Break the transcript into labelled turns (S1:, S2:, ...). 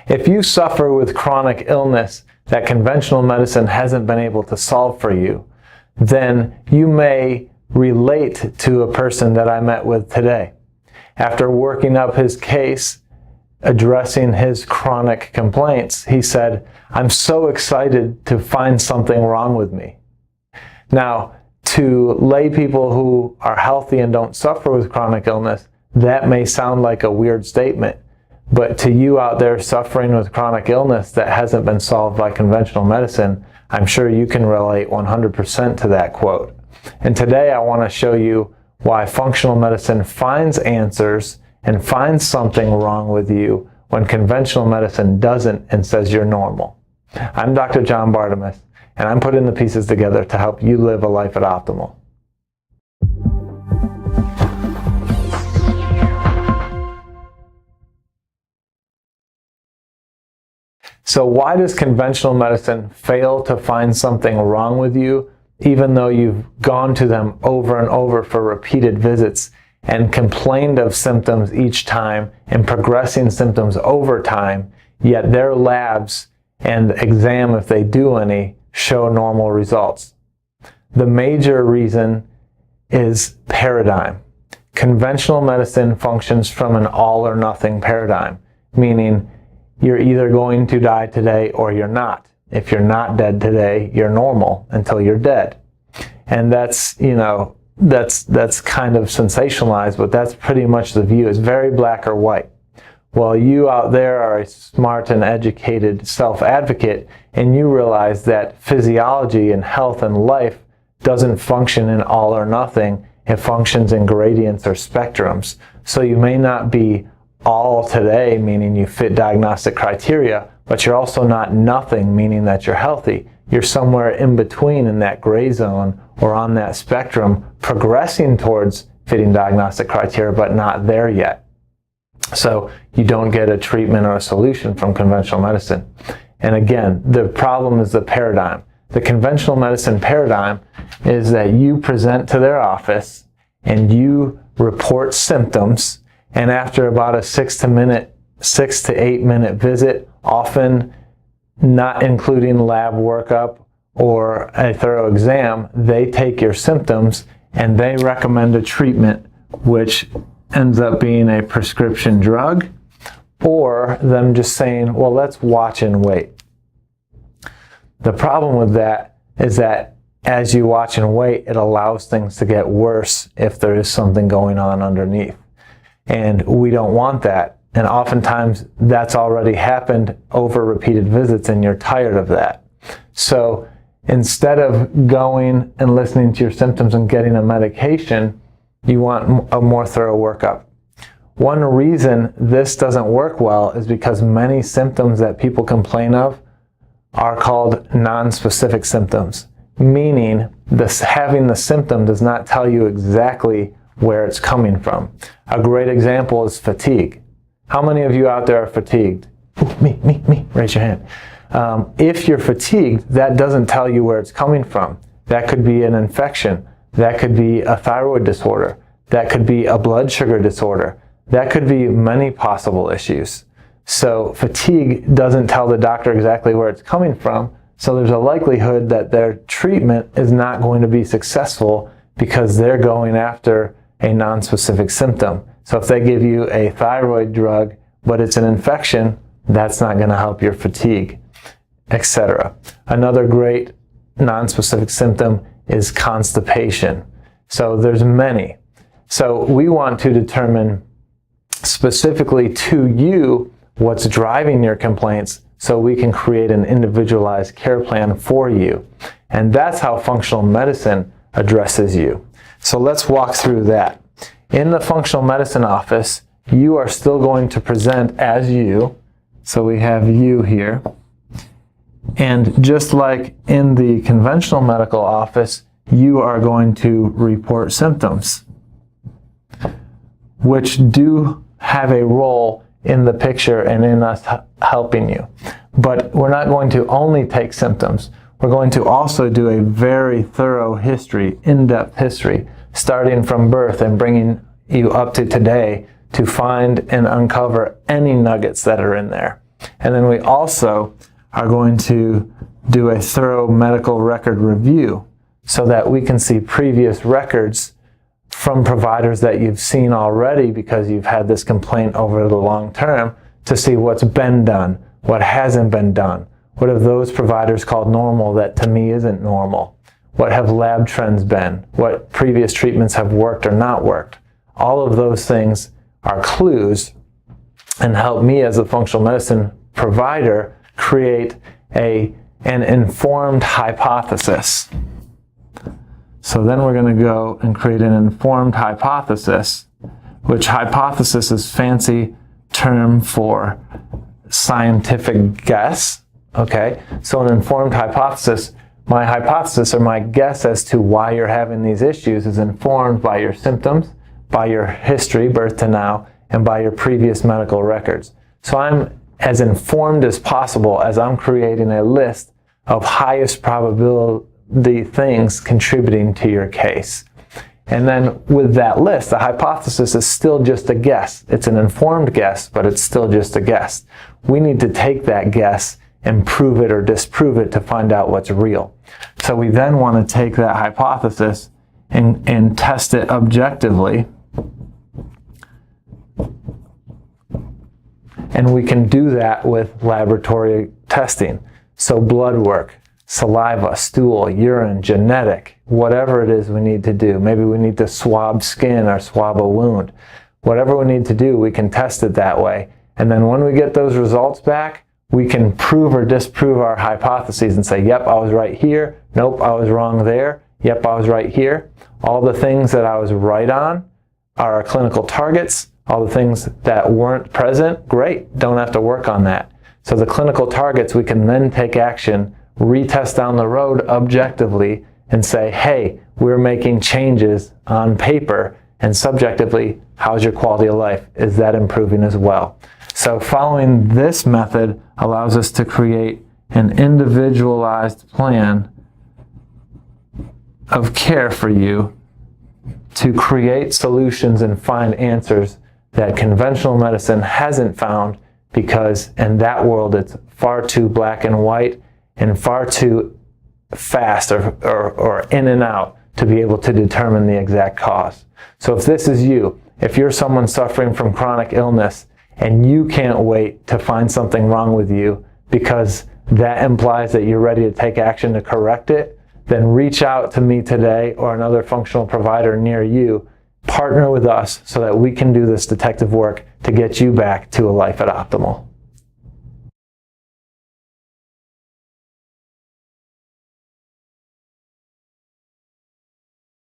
S1: If you suffer with chronic illness that conventional medicine hasn't been able to solve for you, then you may relate to a person that I met with today. After working up his case, addressing his chronic complaints, he said, "I'm so excited to find something wrong with me." Now, to lay people who are healthy and don't suffer with chronic illness, that may sound like a weird statement. But to you out there suffering with chronic illness that hasn't been solved by conventional medicine, I'm sure you can relate 100% to that quote. And today I want to show you why functional medicine finds answers and finds something wrong with you when conventional medicine doesn't and says you're normal. I'm Dr. John Bartemus, and I'm putting the pieces together to help you live a life at optimal. So why does conventional medicine fail to find something wrong with you, even though you've gone to them over and over for repeated visits and complained of symptoms each time and progressing symptoms over time, yet their labs and exam, if they do any, show normal results? The major reason is paradigm. Conventional medicine functions from an all or nothing paradigm, meaning you're either going to die today or you're not. If you're not dead today, you're normal until you're dead. And that's, that's kind of sensationalized, but that's pretty much the view. It's very black or white. Well, you out there are a smart and educated self-advocate, and you realize that physiology and health and life doesn't function in all or nothing. It functions in gradients or spectrums. So you may not be all today, meaning you fit diagnostic criteria, but you're also not nothing, meaning that you're healthy. You're somewhere in between in that gray zone or on that spectrum, progressing towards fitting diagnostic criteria, but not there yet. So you don't get a treatment or a solution from conventional medicine. And again, the problem is the paradigm. The conventional medicine paradigm is that you present to their office and you report symptoms, and after about a 6 to 8 minute visit, often not including lab workup or a thorough exam, they take your symptoms and they recommend a treatment which ends up being a prescription drug, or them just saying, well, let's watch and wait. The problem with that is that as you watch and wait, it allows things to get worse if there is something going on underneath. And we don't want that. And oftentimes that's already happened over repeated visits and you're tired of that. So instead of going and listening to your symptoms and getting a medication, you want a more thorough workup. One reason this doesn't work well is because many symptoms that people complain of are called non-specific symptoms, meaning having the symptom does not tell you exactly where it's coming from. A great example is fatigue. How many of you out there are fatigued? Ooh, me, raise your hand. If you're fatigued, that doesn't tell you where it's coming from. That could be an infection. That could be a thyroid disorder. That could be a blood sugar disorder. That could be many possible issues. So fatigue doesn't tell the doctor exactly where it's coming from, so there's a likelihood that their treatment is not going to be successful because they're going after a non-specific symptom. So if they give you a thyroid drug, but it's an infection, that's not going to help your fatigue, etc. Another great non-specific symptom is constipation. So there's many. So we want to determine specifically to you what's driving your complaints so we can create an individualized care plan for you. And that's how functional medicine addresses you. So let's walk through that. In the functional medicine office, you are still going to present as you. So we have you here. And just like in the conventional medical office, you are going to report symptoms, which do have a role in the picture and in us helping you. But we're not going to only take symptoms. We're going to also do a very thorough history, in-depth history, starting from birth and bringing you up to today to find and uncover any nuggets that are in there. And then we also are going to do a thorough medical record review so that we can see previous records from providers that you've seen already because you've had this complaint over the long term to see what's been done, what hasn't been done. What have those providers called normal that to me isn't normal? What have lab trends been? What previous treatments have worked or not worked? All of those things are clues and help me as a functional medicine provider create an informed hypothesis. So then we're going to go and create an informed hypothesis, which hypothesis is fancy term for scientific guess. Okay, so an informed hypothesis, my hypothesis or my guess as to why you're having these issues is informed by your symptoms, by your history, birth to now, and by your previous medical records. So I'm as informed as possible as I'm creating a list of highest probability things contributing to your case. And then with that list, the hypothesis is still just a guess. It's an informed guess, but it's still just a guess. We need to take that guess and prove it or disprove it to find out what's real. So we then want to take that hypothesis and test it objectively. And we can do that with laboratory testing. So blood work, saliva, stool, urine, genetic, whatever it is we need to do. Maybe we need to swab skin or swab a wound. Whatever we need to do, we can test it that way. And then when we get those results back, we can prove or disprove our hypotheses and say, yep, I was right here. Nope, I was wrong there. Yep, I was right here. All the things that I was right on are our clinical targets. All the things that weren't present, great, don't have to work on that. So the clinical targets, we can then take action, retest down the road objectively, and say, hey, we're making changes on paper, and subjectively, how's your quality of life? Is that improving as well? So following this method allows us to create an individualized plan of care for you to create solutions and find answers that conventional medicine hasn't found, because in that world it's far too black and white and far too fast or in and out to be able to determine the exact cause. So if this is you, if you're someone suffering from chronic illness and you can't wait to find something wrong with you because that implies that you're ready to take action to correct it, then reach out to me today or another functional provider near you. Partner with us so that we can do this detective work to get you back to a life at optimal.